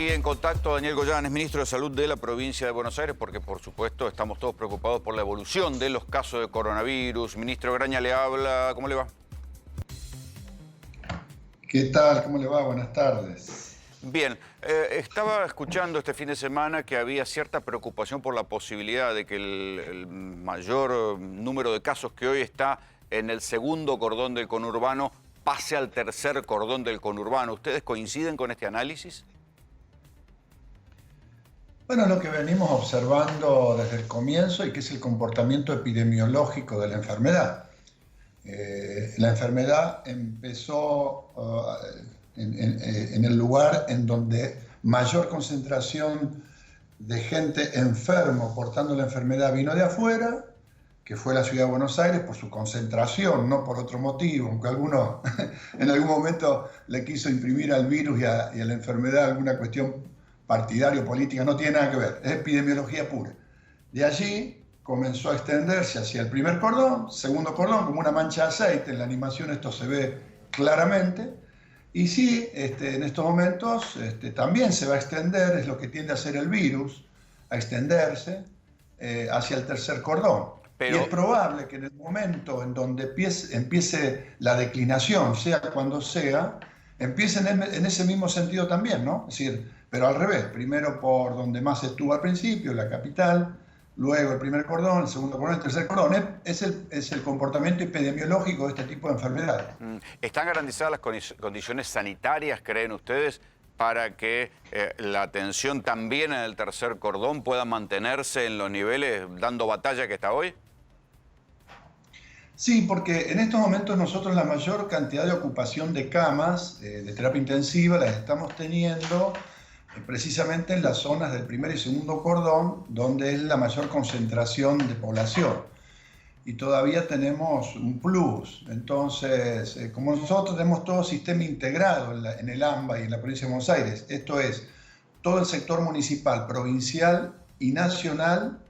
Y en contacto Daniel Goyanes, ministro de Salud de la provincia de Buenos Aires, porque por supuesto estamos todos preocupados por la evolución de los casos de coronavirus. Ministro Graña le habla, ¿cómo le va? ¿Qué tal? ¿Cómo le va? Buenas tardes. Bien, estaba escuchando este fin de semana que había cierta preocupación por la posibilidad de que el mayor número de casos que hoy está en el segundo cordón del conurbano pase al tercer cordón del conurbano. ¿Ustedes coinciden con este análisis? Bueno, lo que venimos observando desde el comienzo y que es el comportamiento epidemiológico de la enfermedad. La enfermedad empezó en el lugar en donde mayor concentración de gente enfermo portando la enfermedad vino de afuera, que fue la ciudad de Buenos Aires por su concentración, no por otro motivo, aunque alguno en algún momento le quiso imprimir al virus y a la enfermedad alguna cuestión partidaria o política, no tiene nada que ver, es epidemiología pura. De allí comenzó a extenderse hacia el primer cordón, segundo cordón, como una mancha de aceite. En la animación esto se ve claramente. Y sí, en estos momentos también se va a extender, es lo que tiende a hacer el virus, a extenderse hacia el tercer cordón. Pero... Y es probable que en el momento en donde empiece la declinación, sea cuando sea, empiece en ese mismo sentido también, ¿no? Es decir, pero al revés, primero por donde más estuvo al principio, la capital, luego el primer cordón, el segundo cordón, el tercer cordón. Es el comportamiento epidemiológico de este tipo de enfermedades. ¿Están garantizadas las condiciones sanitarias, creen ustedes, para que la atención también en el tercer cordón pueda mantenerse en los niveles dando batalla que está hoy? Sí, porque en estos momentos nosotros la mayor cantidad de ocupación de camas de terapia intensiva las estamos teniendo precisamente en las zonas del primer y segundo cordón, donde es la mayor concentración de población. Y todavía tenemos un plus. Entonces, como nosotros tenemos todo sistema integrado en el AMBA y en la provincia de Buenos Aires, esto es, todo el sector municipal, provincial y nacional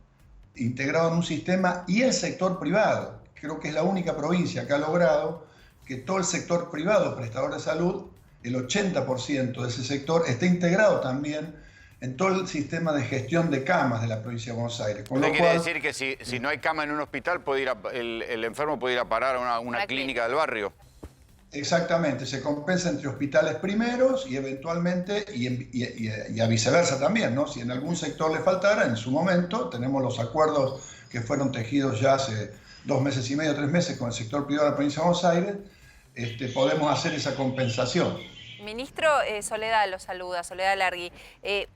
integrado en un sistema, y el sector privado. Creo que es la única provincia que ha logrado que todo el sector privado, prestador de salud, el 80% de ese sector está integrado también en todo el sistema de gestión de camas de la provincia de Buenos Aires. Con lo cual, quiere decir que si no hay cama en un hospital, el enfermo puede ir a parar a una clínica del barrio. Exactamente, se compensa entre hospitales primeros y eventualmente, y a viceversa también, ¿no? Si en algún sector le faltara, en su momento, tenemos los acuerdos que fueron tejidos ya hace 2 meses y medio, 3 meses con el sector privado de la provincia de Buenos Aires, podemos hacer esa compensación. Ministro, Soledad lo saluda, Soledad Largui.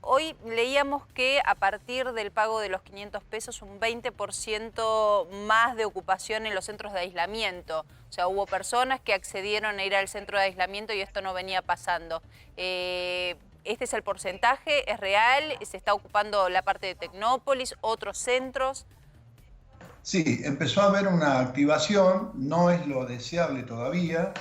Hoy leíamos que a partir del pago de los 500 pesos, un 20% más de ocupación en los centros de aislamiento. O sea, hubo personas que accedieron a ir al centro de aislamiento y esto no venía pasando. ¿Este es el porcentaje? ¿Es real? ¿Se está ocupando la parte de Tecnópolis, otros centros? Sí, empezó a haber una activación, no es lo deseable todavía,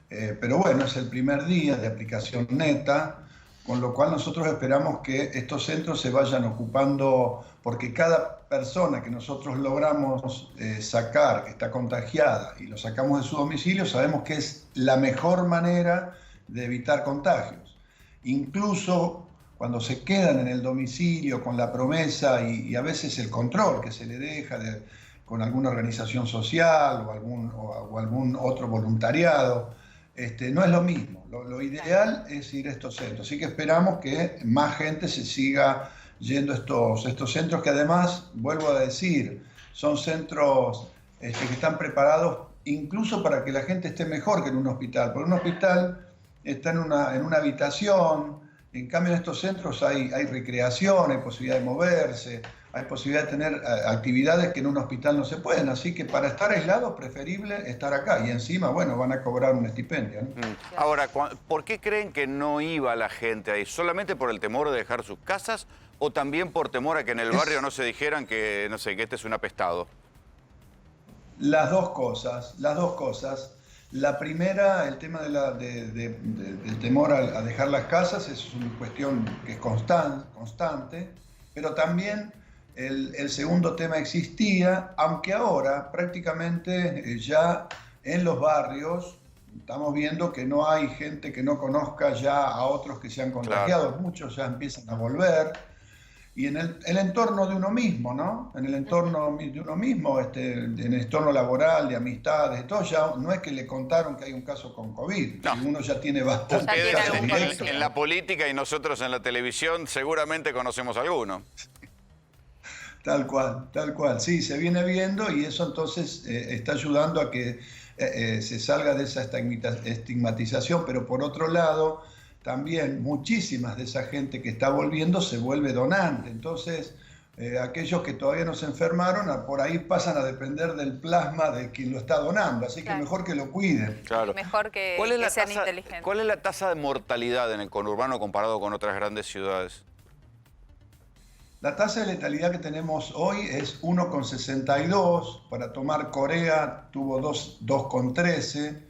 pero bueno, es el primer día de aplicación neta, con lo cual nosotros esperamos que estos centros se vayan ocupando, porque cada persona que nosotros logramos sacar, que está contagiada, y lo sacamos de su domicilio, sabemos que es la mejor manera de evitar contagios. Incluso cuando se quedan en el domicilio con la promesa y a veces el control que se le deja con alguna organización social o algún otro voluntariado, no es lo mismo. Lo ideal es ir a estos centros. Así que esperamos que más gente se siga yendo a estos centros, que además, vuelvo a decir, son centros que están preparados incluso para que la gente esté mejor que en un hospital. Porque un hospital está en una habitación. En cambio, en estos centros hay recreación, hay posibilidad de moverse, hay posibilidad de tener actividades que en un hospital no se pueden. Así que para estar aislados, preferible estar acá. Y encima, bueno, van a cobrar un estipendio, ¿no? Ahora, ¿por qué creen que no iba la gente ahí? ¿Solamente por el temor de dejar sus casas o también por temor a que en el barrio no se dijeran que, no sé, que este es un apestado? Las dos cosas, las dos cosas. La primera, el tema del temor a dejar las casas, es una cuestión que es constante, pero también el segundo tema existía, aunque ahora prácticamente ya en los barrios estamos viendo que no hay gente que no conozca ya a otros que se han contagiado, Claro. muchos ya empiezan a volver. Y en el entorno de uno mismo, ¿no? En el entorno de uno mismo, en el entorno laboral, de amistades, todo, ya no es que le contaron que hay un caso con COVID. No. Si uno ya tiene bastante tiene Ustedes casos algún directos. conocido. en la política y nosotros en la televisión seguramente conocemos alguno. Tal cual. Sí, se viene viendo y eso entonces está ayudando a que se salga de esa estigmatización, pero por otro lado, también muchísimas de esa gente que está volviendo se vuelve donante. Entonces, aquellos que todavía no se enfermaron, por ahí pasan a depender del plasma de quien lo está donando, así que Claro. mejor que lo cuiden. Claro. Mejor que sean inteligentes. ¿Cuál es la tasa de mortalidad en el conurbano comparado con otras grandes ciudades? La tasa de letalidad que tenemos hoy es 1,62. Para tomar Corea tuvo 2,13.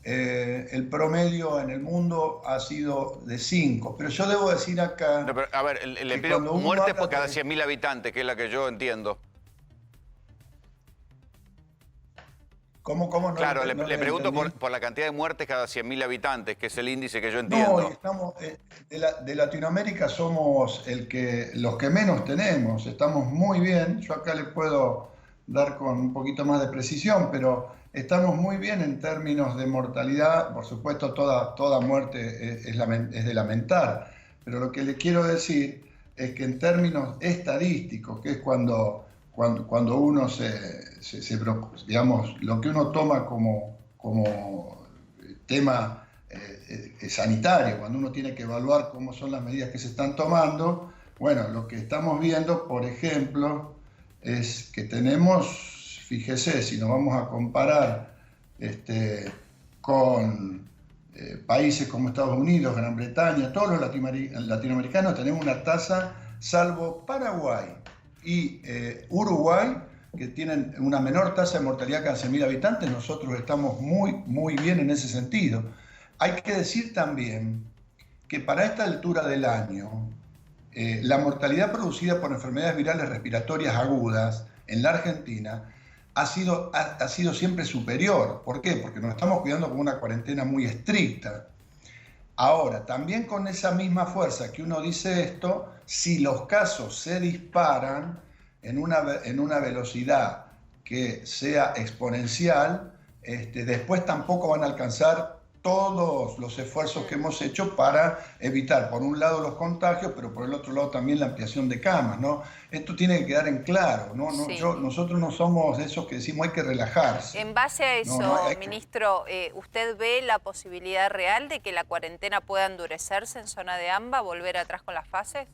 El promedio en el mundo ha sido de 5. Pero yo debo decir acá... No, pero, a ver, le que pido cuando uno muertes habla por cada de- 100.000 habitantes, que es la que yo entiendo. ¿Cómo no? Claro, no le pregunto entendí. por la cantidad de muertes cada 100.000 habitantes, que es el índice que yo No, entiendo. y estamos, de Latinoamérica somos los que menos tenemos. Estamos muy bien. Yo acá le puedo dar con un poquito más de precisión, pero estamos muy bien en términos de mortalidad. Por supuesto, toda muerte es de lamentar. Pero lo que le quiero decir es que en términos estadísticos, que es cuando uno digamos, lo que uno toma como tema sanitario, cuando uno tiene que evaluar cómo son las medidas que se están tomando, bueno, lo que estamos viendo, por ejemplo, es que tenemos, fíjese, si nos vamos a comparar con países como Estados Unidos, Gran Bretaña, todos los latinoamericanos tenemos una tasa, salvo Paraguay y Uruguay, que tienen una menor tasa de mortalidad cada 100.000 habitantes, nosotros estamos muy bien en ese sentido. Hay que decir también que para esta altura del año, la mortalidad producida por enfermedades virales respiratorias agudas en la Argentina ha sido siempre superior. ¿Por qué? Porque nos estamos cuidando con una cuarentena muy estricta. Ahora, también con esa misma fuerza que uno dice esto, si los casos se disparan en una velocidad que sea exponencial, después tampoco van a alcanzar todos los esfuerzos que hemos hecho para evitar, por un lado, los contagios, pero por el otro lado también la ampliación de camas, ¿no? Esto tiene que quedar en claro, ¿no? Sí. Nosotros no somos de esos que decimos hay que relajarse. En base a eso, hay que- ministro, ¿usted ve la posibilidad real de que la cuarentena pueda endurecerse en zona de AMBA, volver atrás con las fases?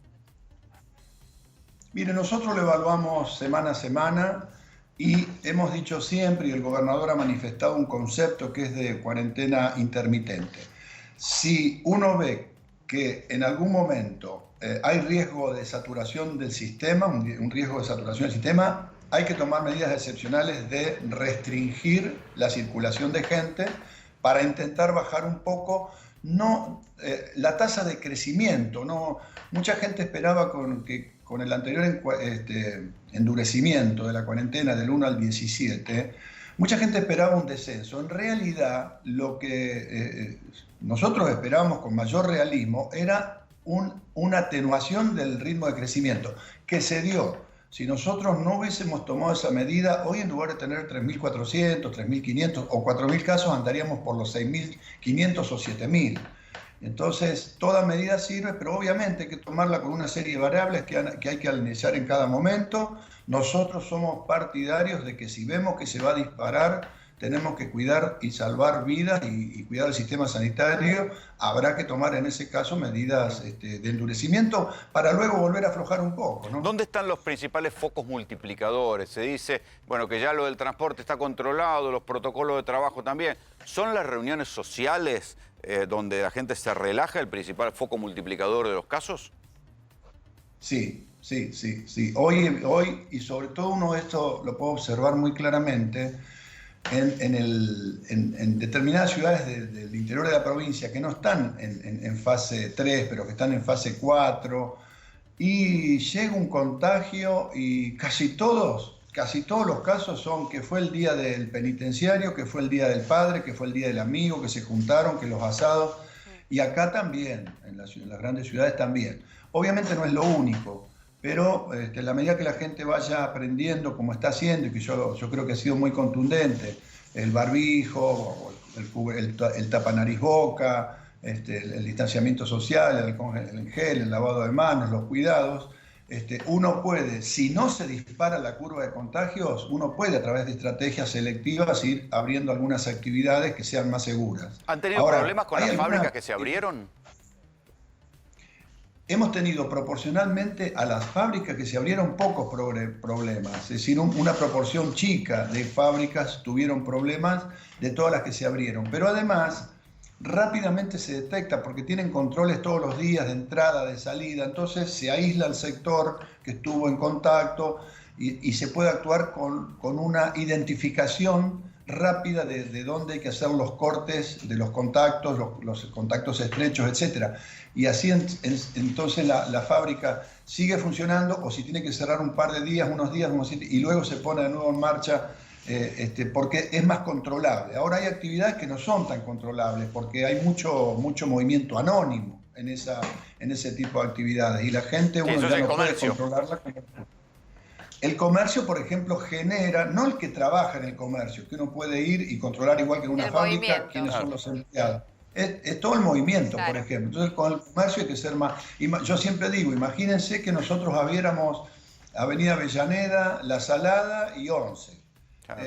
Mire, nosotros lo evaluamos semana a semana y hemos dicho siempre, y el gobernador ha manifestado un concepto que es de cuarentena intermitente. Si uno ve que en algún momento hay riesgo de saturación del sistema, un riesgo de saturación del sistema, hay que tomar medidas excepcionales de restringir la circulación de gente para intentar bajar un poco la tasa de crecimiento. No, mucha gente esperaba con el anterior endurecimiento de la cuarentena del 1 al 17, mucha gente esperaba un descenso. En realidad, lo que nosotros esperábamos con mayor realismo era una atenuación del ritmo de crecimiento, que se dio. Si nosotros no hubiésemos tomado esa medida, hoy en lugar de tener 3.400, 3.500 o 4.000 casos, andaríamos por los 6.500 o 7.000. Entonces, toda medida sirve, pero obviamente hay que tomarla con una serie de variables que hay que analizar en cada momento. Nosotros somos partidarios de que si vemos que se va a disparar, tenemos que cuidar y salvar vidas y cuidar el sistema sanitario. Habrá que tomar en ese caso medidas de endurecimiento para luego volver a aflojar un poco, ¿no? ¿Dónde están los principales focos multiplicadores? Se dice, bueno, que ya lo del transporte está controlado, los protocolos de trabajo también. ¿Son las reuniones sociales donde la gente se relaja el principal foco multiplicador de los casos? Sí. Hoy, y sobre todo uno esto lo puedo observar muy claramente, en determinadas ciudades del interior de la provincia que no están en fase 3, pero que están en fase 4, y llega un contagio y casi todos casi todos los casos son que fue el día del penitenciario, que fue el día del padre, que fue el día del amigo, que se juntaron, que los asados. Y acá también, en las grandes ciudades también. Obviamente no es lo único, pero en la medida que la gente vaya aprendiendo como está haciendo, y que yo creo que ha sido muy contundente, el barbijo, el tapanariz-boca, el distanciamiento social, el alcohol en gel, el lavado de manos, los cuidados, uno puede, si no se dispara la curva de contagios, uno puede a través de estrategias selectivas ir abriendo algunas actividades que sean más seguras. ¿Han tenido problemas con las fábricas que se abrieron? Hemos tenido proporcionalmente a las fábricas que se abrieron pocos problemas, es decir, una proporción chica de fábricas tuvieron problemas de todas las que se abrieron, pero además rápidamente se detecta porque tienen controles todos los días de entrada, de salida, entonces se aísla el sector que estuvo en contacto y se puede actuar con una identificación rápida de dónde hay que hacer los cortes de los contactos, los contactos estrechos, etc. Y así entonces la fábrica sigue funcionando, o si tiene que cerrar un par de días, unos días, y luego se pone de nuevo en marcha, porque es más controlable. Ahora hay actividades que no son tan controlables porque hay mucho movimiento anónimo en ese tipo de actividades y la gente uno ya no puede controlarla. El comercio, por ejemplo, genera, no el que trabaja en el comercio, que uno puede ir y controlar igual que en una fábrica quiénes son los empleados. Es todo el movimiento, claro. Por ejemplo. Entonces, con el comercio hay que ser más... Yo siempre digo, imagínense que nosotros abriéramos Avenida Avellaneda, La Salada y 11. Claro.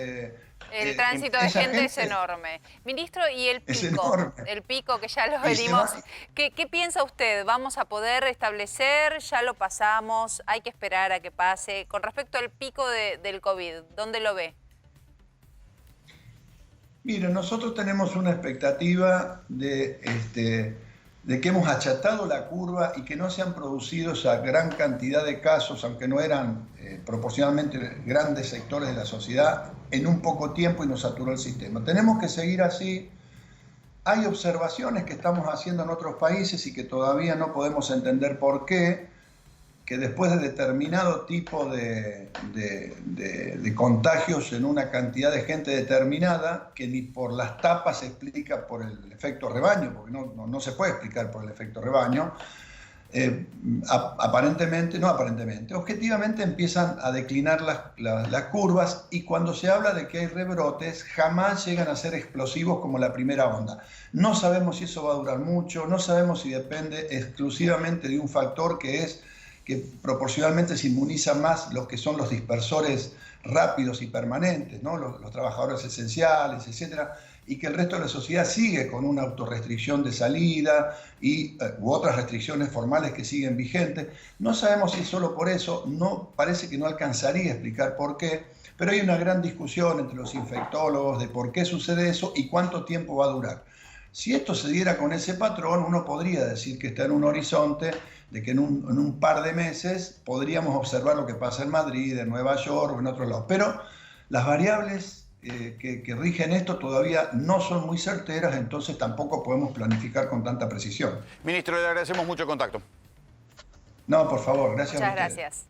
El tránsito de gente es enorme. Ministro, y el pico que ya lo venimos, ¿qué piensa usted? ¿Vamos a poder establecer? ¿Ya lo pasamos? ¿Hay que esperar a que pase? Con respecto al pico del COVID, ¿dónde lo ve? Mire, nosotros tenemos una expectativa de que hemos achatado la curva y que no se han producido esa gran cantidad de casos, aunque no eran proporcionalmente grandes sectores de la sociedad, en un poco tiempo y nos saturó el sistema. Tenemos que seguir así. Hay observaciones que estamos haciendo en otros países y que todavía no podemos entender por qué, que después de determinado tipo de contagios en una cantidad de gente determinada, que ni por las tapas se explica por el efecto rebaño, porque no se puede explicar por el efecto rebaño, objetivamente empiezan a declinar las curvas, y cuando se habla de que hay rebrotes, jamás llegan a ser explosivos como la primera onda. No sabemos si eso va a durar mucho, no sabemos si depende exclusivamente de un factor que es que proporcionalmente se inmunizan más los que son los dispersores rápidos y permanentes, ¿no? Los trabajadores esenciales, etcétera, y que el resto de la sociedad sigue con una autorrestricción de salida u otras restricciones formales que siguen vigentes. No sabemos si es solo por eso, parece que no alcanzaría a explicar por qué, pero hay una gran discusión entre los infectólogos de por qué sucede eso y cuánto tiempo va a durar. Si esto se diera con ese patrón, uno podría decir que está en un horizonte de que en un par de meses podríamos observar lo que pasa en Madrid, en Nueva York o en otros lados. Pero las variables que rigen esto todavía no son muy certeras, entonces tampoco podemos planificar con tanta precisión. Ministro, le agradecemos mucho el contacto. No, por favor, gracias a ustedes. Muchas gracias.